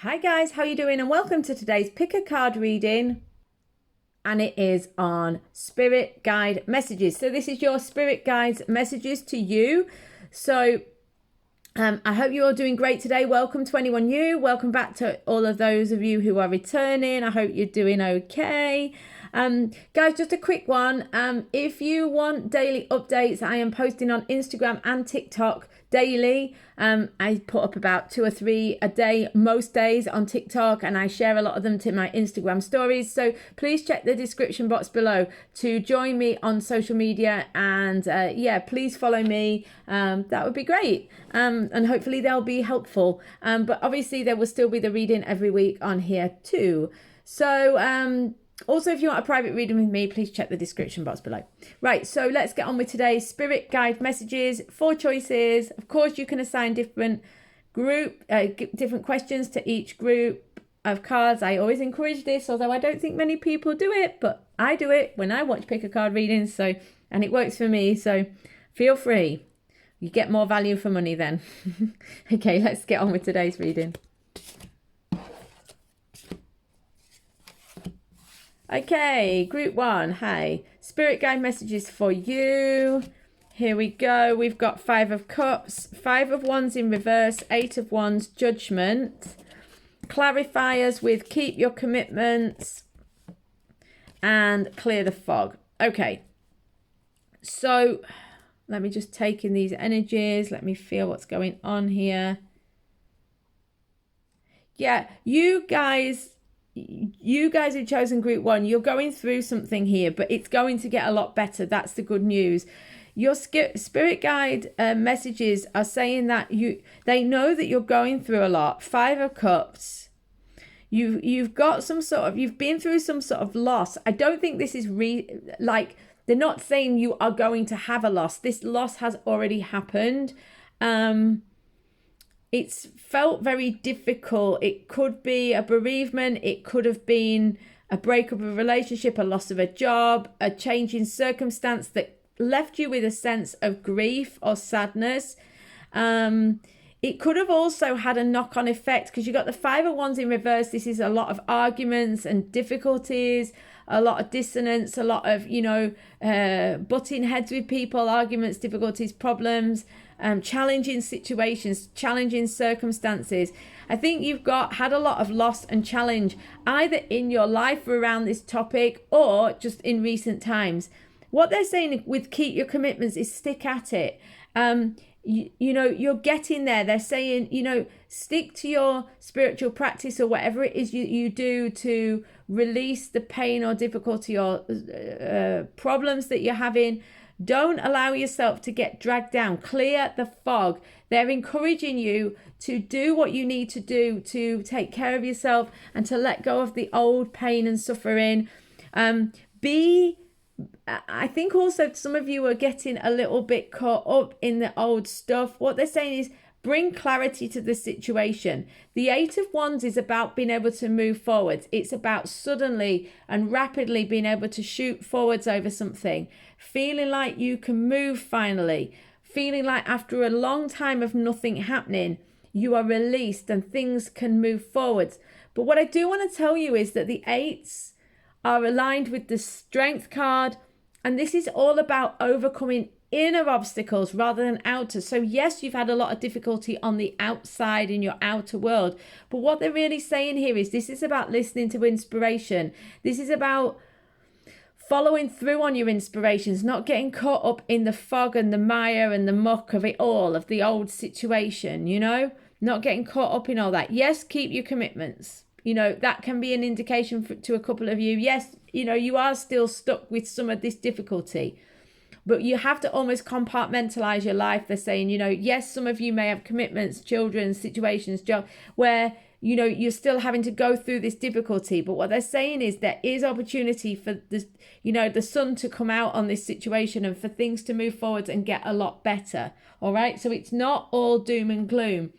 Hi guys, how you doing? And welcome to today's pick a card reading. And it is on spirit guide messages. So this is your spirit guides messages to you. So I hope you're all doing great today. Welcome to anyone new. Welcome back to all of those of you who are returning. I hope you're doing okay. Guys, just a quick one. If you want daily updates, I am posting on Instagram and TikTok daily. I put up about 2 or 3 a day most days on TikTok, and I share a lot of them to my Instagram stories. So please check the description box below to join me on social media, and please follow me. That would be great, and hopefully they'll be helpful. But obviously there will still be the reading every week on here too. So also, if you want a private reading with me, please check the description box below. Right, so let's get on with today's spirit guide messages. 4 choices. Of course, you can assign different questions to each group of cards. I always encourage this, although I don't think many people do it, but I do it when I watch pick a card readings, and it works for me. So feel free. You get more value for money then. Okay, let's get on with today's reading. Okay, group 1, hi. Spirit guide messages for you. Here we go. We've got 5 of Cups, 5 of Wands in reverse, 8 of Wands, Judgment. Clarifiers with keep your commitments and clear the fog. Okay, so let me just take in these energies. Let me feel what's going on here. Yeah, you guys who've chosen group 1, you're going through something here, but it's going to get a lot better. That's the good news. Your spirit guide messages are saying that they know that you're going through a lot. 5 of Cups. You've got you've been through some sort of loss. I don't think this is they're not saying you are going to have a loss. This loss has already happened. It's felt very difficult. It could be a bereavement. It could have been a breakup of a relationship, a loss of a job, a change in circumstance that left you with a sense of grief or sadness. It could have also had a knock-on effect because you got the 5 of Wands in reverse. This is a lot of arguments and difficulties, a lot of dissonance, a lot of, butting heads with people, arguments, difficulties, problems, challenging situations, challenging circumstances. I think you've had a lot of loss and challenge either in your life around this topic or just in recent times. What they're saying with keep your commitments is stick at it. You're getting there. They're saying, stick to your spiritual practice or whatever it is you do to release the pain or difficulty or problems that you're having. Don't allow yourself to get dragged down. Clear the fog. They're encouraging you to do what you need to do to take care of yourself and to let go of the old pain and suffering. I think also some of you are getting a little bit caught up in the old stuff. What they're saying is bring clarity to the situation. The 8 of Wands is about being able to move forwards. It's about suddenly and rapidly being able to shoot forwards over something, feeling like you can move finally, feeling like after a long time of nothing happening, you are released and things can move forwards. But what I do want to tell you is that the 8s are aligned with the Strength card, and this is all about overcoming inner obstacles rather than outer. So yes, you've had a lot of difficulty on the outside in your outer world, but what they're really saying here is this is about listening to inspiration. This is about following through on your inspirations, not getting caught up in the fog and the mire and the muck of it all, of the old situation, not getting caught up in all that. Yes, keep your commitments. That can be an indication to a couple of you. Yes, you are still stuck with some of this difficulty, but you have to almost compartmentalize your life. They're saying, yes, some of you may have commitments, children, situations, job, where, you're still having to go through this difficulty. But what they're saying is there is opportunity for this, the sun to come out on this situation and for things to move forward and get a lot better. All right. So it's not all doom and gloom.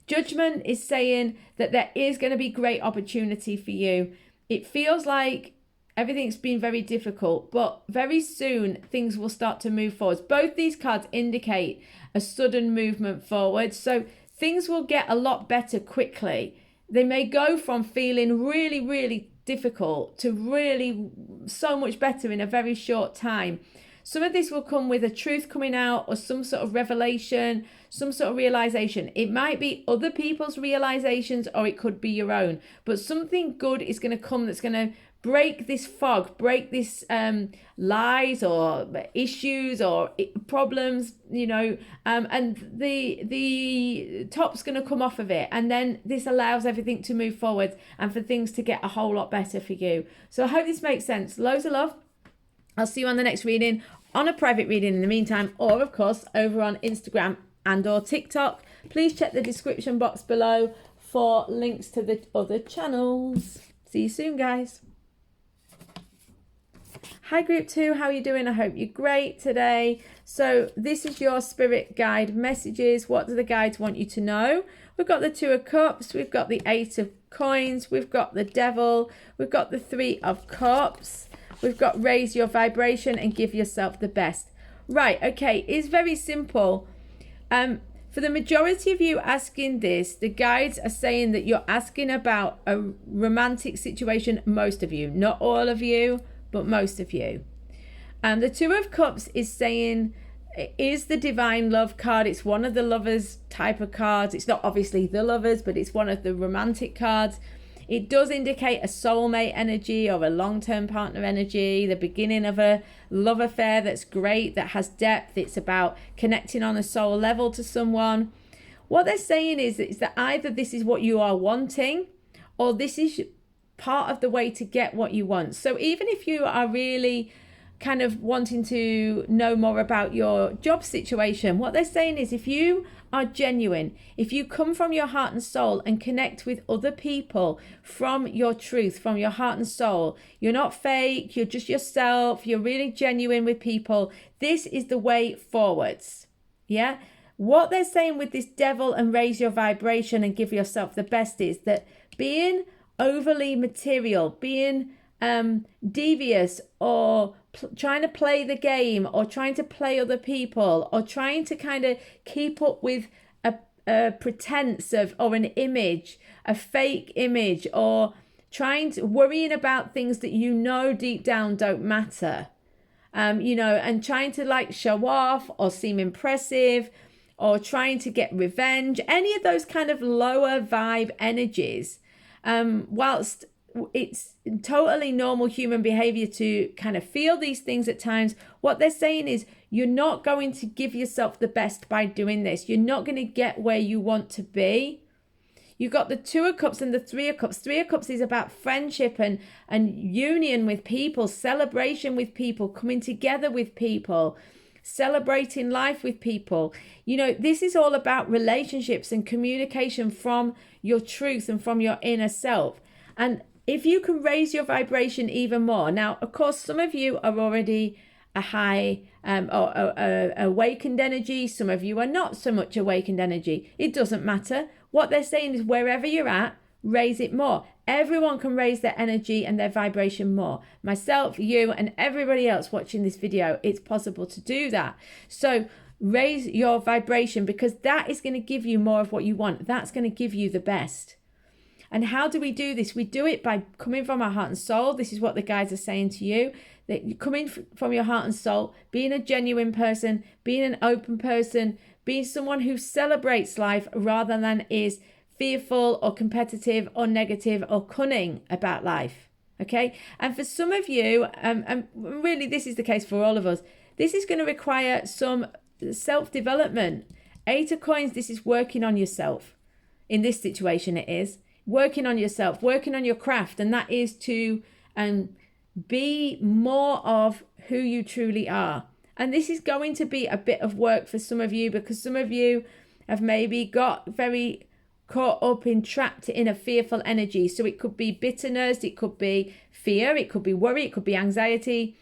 Judgment is saying that there is going to be great opportunity for you. It feels like everything's been very difficult, but very soon things will start to move forward. Both these cards indicate a sudden movement forward. So things will get a lot better quickly. they may go from feeling really, really difficult to really so much better in a very short time. Some of this will come with a truth coming out or some sort of revelation, some sort of realization. It might be other people's realizations or it could be your own. But something good is going to come that's going to break this fog, break this lies or issues or problems, and the top's going to come off of it. And then this allows everything to move forward and for things to get a whole lot better for you. So I hope this makes sense. Loads of love. I'll see you on the next reading, on a private reading in the meantime, or of course over on Instagram and or TikTok. Please check the description box below for links to the other channels. See you soon, guys. Hi group 2, how are you doing? I hope you're great today. So this is your spirit guide messages. What do the guides want you to know? We've got the 2 of Cups, we've got the 8 of Coins, we've got the Devil, we've got the 3 of Cups, we've got raise your vibration and give yourself the best. Right, okay, it's very simple. For the majority of you asking this, the guides are saying that you're asking about a romantic situation, most of you, not all of you, but most of you. The 2 of Cups is saying, is the divine love card. It's one of the lovers type of cards. It's not obviously the lovers, but it's one of the romantic cards. It does indicate a soulmate energy or a long-term partner energy, the beginning of a love affair that's great, that has depth. It's about connecting on a soul level to someone. What they're saying is that either this is what you are wanting or this is part of the way to get what you want. So even if you are really kind of wanting to know more about your job situation, what they're saying is if you are genuine, if you come from your heart and soul and connect with other people from your truth, from your heart and soul, you're not fake, you're just yourself, you're really genuine with people, this is the way forwards. Yeah. What they're saying with this Devil and raise your vibration and give yourself the best is that being overly material, being devious or trying to play the game or trying to play other people or trying to kind of keep up with a pretense of or an image, a fake image, or worrying about things that deep down don't matter, and trying to like show off or seem impressive or trying to get revenge, any of those kind of lower vibe energies, whilst it's totally normal human behavior to kind of feel these things at times, what they're saying is you're not going to give yourself the best by doing this. You're not going to get where you want to be. You've got the 2 of Cups and the 3 of Cups. 3 of Cups is about friendship and union with people, celebration with people, coming together with people, celebrating life with people. This is all about relationships and communication from your truth and from your inner self. And if you can raise your vibration even more. Now, of course, some of you are already a high or awakened energy. Some of you are not so much awakened energy. It doesn't matter. What they're saying is wherever you're at, raise it more. Everyone can raise their energy and their vibration more. Myself, you, and everybody else watching this video, it's possible to do that. So raise your vibration because that is going to give you more of what you want. That's going to give you the best. And how do we do this? We do it by coming from our heart and soul. This is what the guides are saying to you, that you come in from your heart and soul, being a genuine person, being an open person, being someone who celebrates life rather than is fearful or competitive or negative or cunning about life. Okay. And for some of you, and really this is the case for all of us, this is going to require some self-development. 8 of Coins, this is working on yourself. In this situation, it is working on yourself, working on your craft, and that is to be more of who you truly are. And this is going to be a bit of work for some of you because some of you have maybe got very caught up in trapped in a fearful energy. So it could be bitterness, it could be fear, it could be worry, it could be anxiety,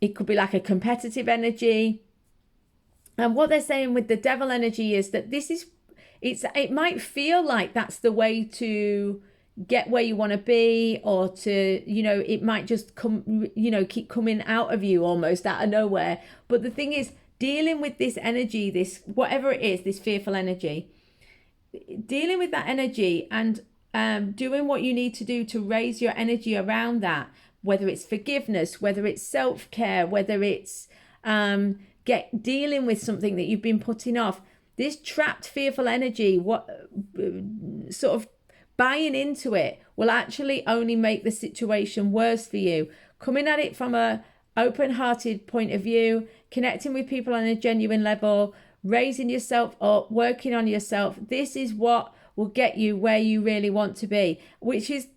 it could be like a competitive energy. And what they're saying with the Devil energy is that it might feel like that's the way to get where you want to be, or to, it might just come, keep coming out of you almost out of nowhere. But the thing is, dealing with this energy, this, whatever it is, this fearful energy, dealing with that energy and doing what you need to do to raise your energy around that, whether it's forgiveness, whether it's self-care, whether it's dealing with something that you've been putting off. This trapped, fearful energy, sort of buying into it will actually only make the situation worse for you. Coming at it from a open-hearted point of view, connecting with people on a genuine level, raising yourself up, working on yourself. This is what will get you where you really want to be, which is,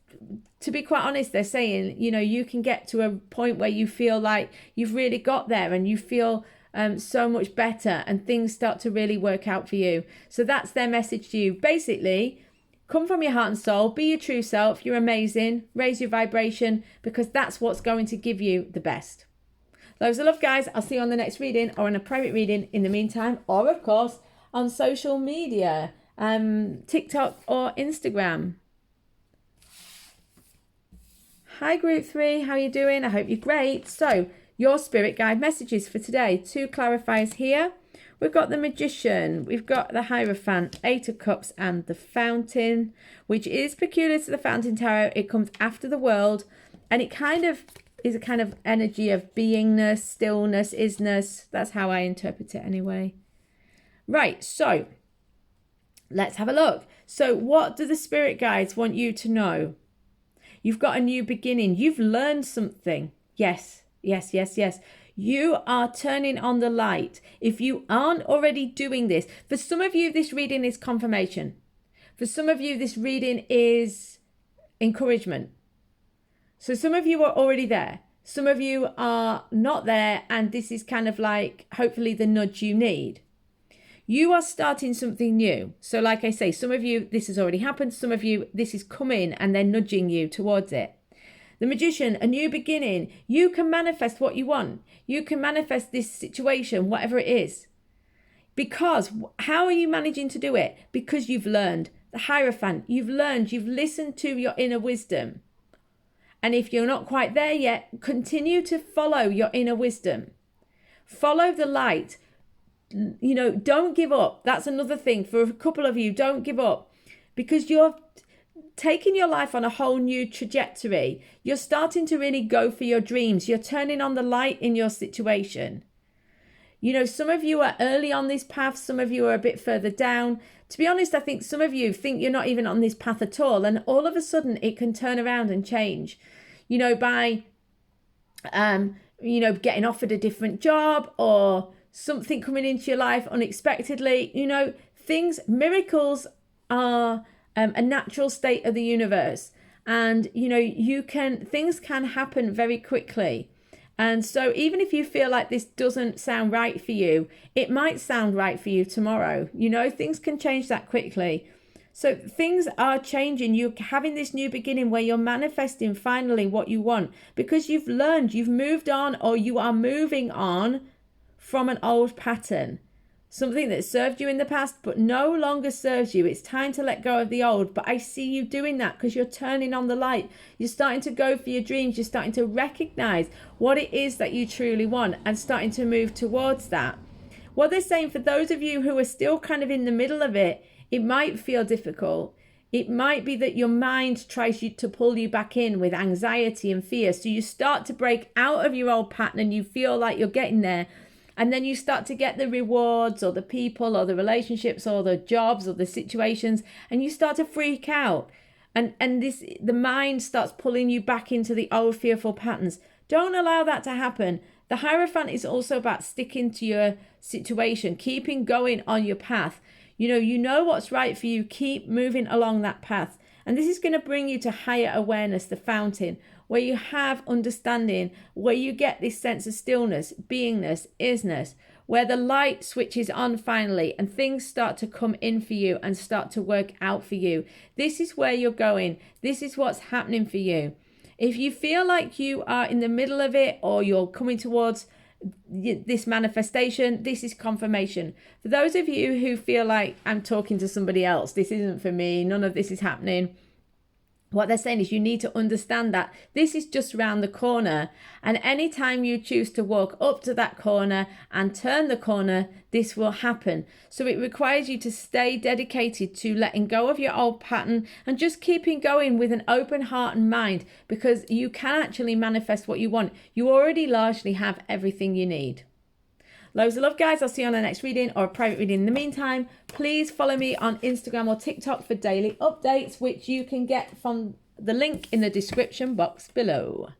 to be quite honest, they're saying, you can get to a point where you feel like you've really got there and you feel so much better and things start to really work out for you. So that's their message to you. Basically, come from your heart and soul, be your true self. You're amazing. Raise your vibration, because that's what's going to give you the best. Loads of love, guys. I'll see you on the next reading or in a private reading in the meantime, or of course on social media, TikTok or Instagram. Hi group 3, how are you doing? I hope you're great. So your spirit guide messages for today. 2 clarifiers here. We've got the Magician, we've got the Hierophant, 8 of Cups, and the Fountain, which is peculiar to the Fountain Tarot. It comes after the World, and it kind of is a kind of energy of beingness, stillness, isness. That's how I interpret it anyway. Right, so let's have a look. So what do the spirit guides want you to know? You've got a new beginning. You've learned something. Yes. You are turning on the light. If you aren't already doing this, for some of you, this reading is confirmation. For some of you, this reading is encouragement. So some of you are already there. Some of you are not there, and this is kind of like, hopefully, the nudge you need. You are starting something new. So like I say, some of you, this has already happened. Some of you, this is coming and they're nudging you towards it. The Magician, a new beginning. You can manifest what you want. You can manifest this situation, whatever it is. Because how are you managing to do it? Because you've learned. The Hierophant, you've learned, you've listened to your inner wisdom. And if you're not quite there yet, continue to follow your inner wisdom. Follow the light. Don't give up. That's another thing for a couple of you. Don't give up, because you're taking your life on a whole new trajectory. You're starting to really go for your dreams. You're turning on the light in your situation. Some of you are early on this path. Some of you are a bit further down. To be honest, I think some of you think you're not even on this path at all. And all of a sudden it can turn around and change, by, getting offered a different job or something coming into your life unexpectedly. Miracles are a natural state of the universe. And, things can happen very quickly. And so even if you feel like this doesn't sound right for you, it might sound right for you tomorrow. Things can change that quickly. So things are changing. You're having this new beginning where you're manifesting finally what you want, because you've learned, you've moved on, or you are moving on from an old pattern. Something that served you in the past but no longer serves you. It's time to let go of the old. But I see you doing that because you're turning on the light. You're starting to go for your dreams. You're starting to recognize what it is that you truly want and starting to move towards that. What they're saying, for those of you who are still kind of in the middle of it, it might feel difficult. It might be that your mind tries to pull you back in with anxiety and fear. So you start to break out of your old pattern and you feel like you're getting there. And then you start to get the rewards or the people or the relationships or the jobs or the situations, and you start to freak out. And the mind starts pulling you back into the old fearful patterns. Don't allow that to happen. The Hierophant is also about sticking to your situation, keeping going on your path. You know what's right for you. Keep moving along that path. And this is going to bring you to higher awareness, the Fountain, where you have understanding, where you get this sense of stillness, beingness, isness, where the light switches on finally and things start to come in for you and start to work out for you. This is where you're going. This is what's happening for you. If you feel like you are in the middle of it or you're coming towards this manifestation, this is confirmation. For those of you who feel like I'm talking to somebody else, this isn't for me, none of this is happening, what they're saying is you need to understand that this is just around the corner, and anytime you choose to walk up to that corner and turn the corner, this will happen. So it requires you to stay dedicated to letting go of your old pattern and just keeping going with an open heart and mind, because you can actually manifest what you want. You already largely have everything you need. Loads of love, guys. I'll see you on the next reading or a private reading. In the meantime, please follow me on Instagram or TikTok for daily updates, which you can get from the link in the description box below.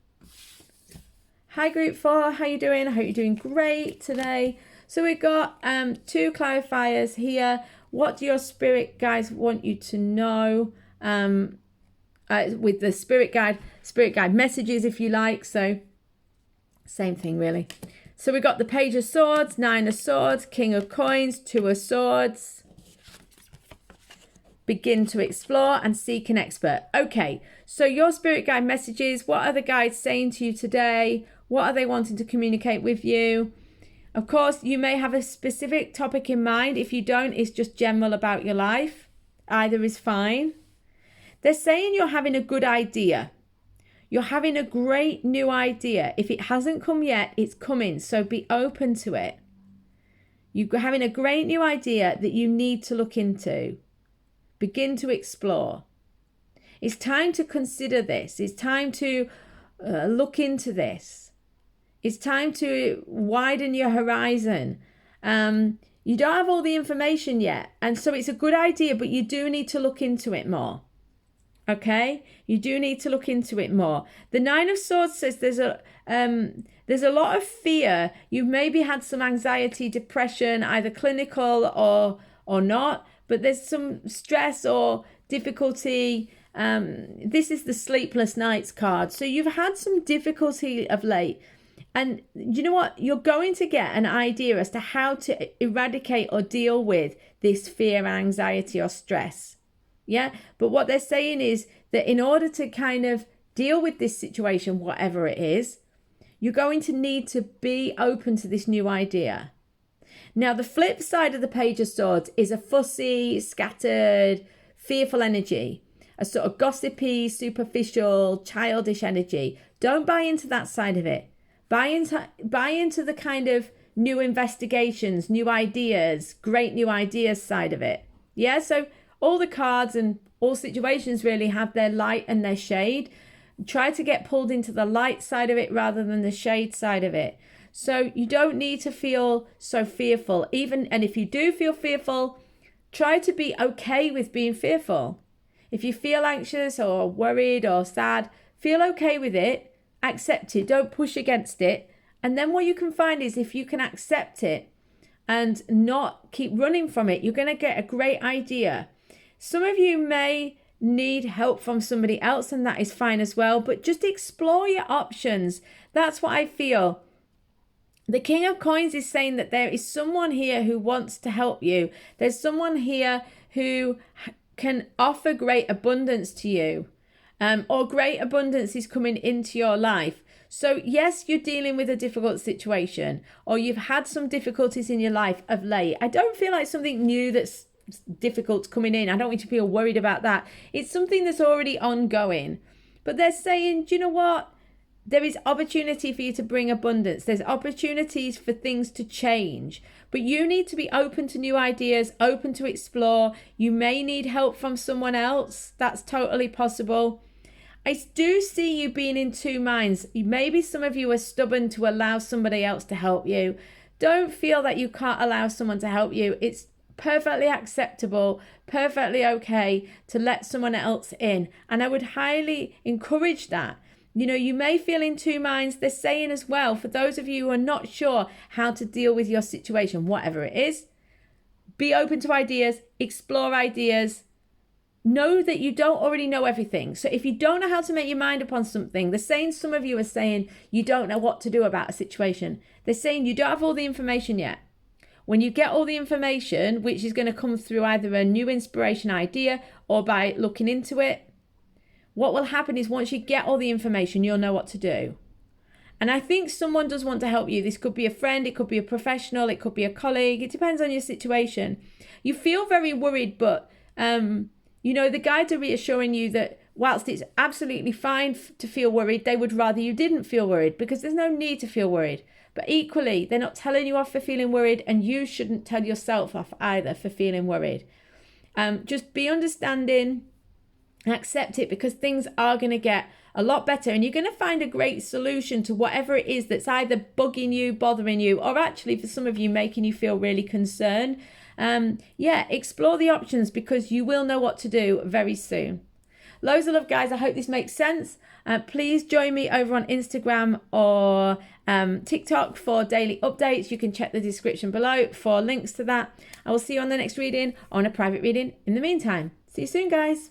Hi, Group 4. How you doing? I hope you're doing great today. So we've got 2 clarifiers here. What do your spirit guides want you to know? With the spirit guide messages, if you like. So same thing, really. So we got the Page of Swords, 9 of Swords, King of Coins, 2 of Swords. Begin to explore and seek an expert. Okay, so your spirit guide messages, what are the guides saying to you today? What are they wanting to communicate with you? Of course, you may have a specific topic in mind. If you don't, it's just general about your life. Either is fine. They're saying you're having a good idea. You're having a great new idea. If it hasn't come yet, it's coming. So be open to it. You're having a great new idea that you need to look into. Begin to explore. It's time to consider this. It's time to look into this. It's time to widen your horizon. You don't have all the information yet. And so it's a good idea, but you do need to look into it more. Okay, you do need to look into it more. The 9 of Swords says there's a lot of fear. You've maybe had some anxiety, depression, either clinical or not, but there's some stress or difficulty. This is the sleepless nights card. So you've had some difficulty of late. And you know what? You're going to get an idea as to how to eradicate or deal with this fear, anxiety, or stress. Yeah, but what they're saying is that in order to kind of deal with this situation, whatever it is, you're going to need to be open to this new idea. Now, the flip side of the Page of Swords is a fussy, scattered, fearful energy, a sort of gossipy, superficial, childish energy. Don't buy into that side of it. Buy into the kind of new investigations, new ideas, great new ideas side of it. Yeah, so all the cards and all situations really have their light and their shade. Try to get pulled into the light side of it rather than the shade side of it. So you don't need to feel so fearful. And if you do feel fearful, try to be okay with being fearful. If you feel anxious or worried or sad, feel okay with it. Accept it. Don't push against it. And then what you can find is if you can accept it and not keep running from it, you're going to get a great idea. Some of you may need help from somebody else, and that is fine as well, but just explore your options. That's what I feel. The King of Coins is saying that there is someone here who wants to help you. There's someone here who can offer great abundance to you, or great abundance is coming into your life. So yes, you're dealing with a difficult situation, or you've had some difficulties in your life of late. I don't feel like something new that's difficult coming in. I don't want you to feel worried about that. It's something that's already ongoing. But they're saying, do you know what? There is opportunity for you to bring abundance. There's opportunities for things to change. But you need to be open to new ideas, open to explore. You may need help from someone else. That's totally possible. I do see you being in two minds. Maybe some of you are stubborn to allow somebody else to help you. Don't feel that you can't allow someone to help you. It's perfectly acceptable, perfectly okay to let someone else in. And I would highly encourage that. You know, you may feel in two minds. They're saying as well, for those of you who are not sure how to deal with your situation, whatever it is, be open to ideas, explore ideas. Know that you don't already know everything. So if you don't know how to make your mind up on something, they're saying some of you are saying you don't know what to do about a situation. They're saying you don't have all the information yet. When you get all the information, which is going to come through either a new inspiration idea or by looking into it, what will happen is once you get all the information, you'll know what to do. And I think someone does want to help you. This could be a friend, it could be a professional, it could be a colleague. It depends on your situation. You feel very worried, but, you know, the guides are reassuring you that whilst it's absolutely fine to feel worried, they would rather you didn't feel worried, because there's no need to feel worried. But equally, they're not telling you off for feeling worried, and you shouldn't tell yourself off either for feeling worried. Just be understanding, accept it, because things are going to get a lot better, and you're going to find a great solution to whatever it is that's either bugging you, bothering you, or actually for some of you making you feel really concerned. Explore the options, because you will know what to do very soon. Loads of love, guys. I hope this makes sense. Please join me over on Instagram or TikTok for daily updates. You can check the description below for links to that. I will see you on the next reading, on a private reading. In the meantime, see you soon, guys.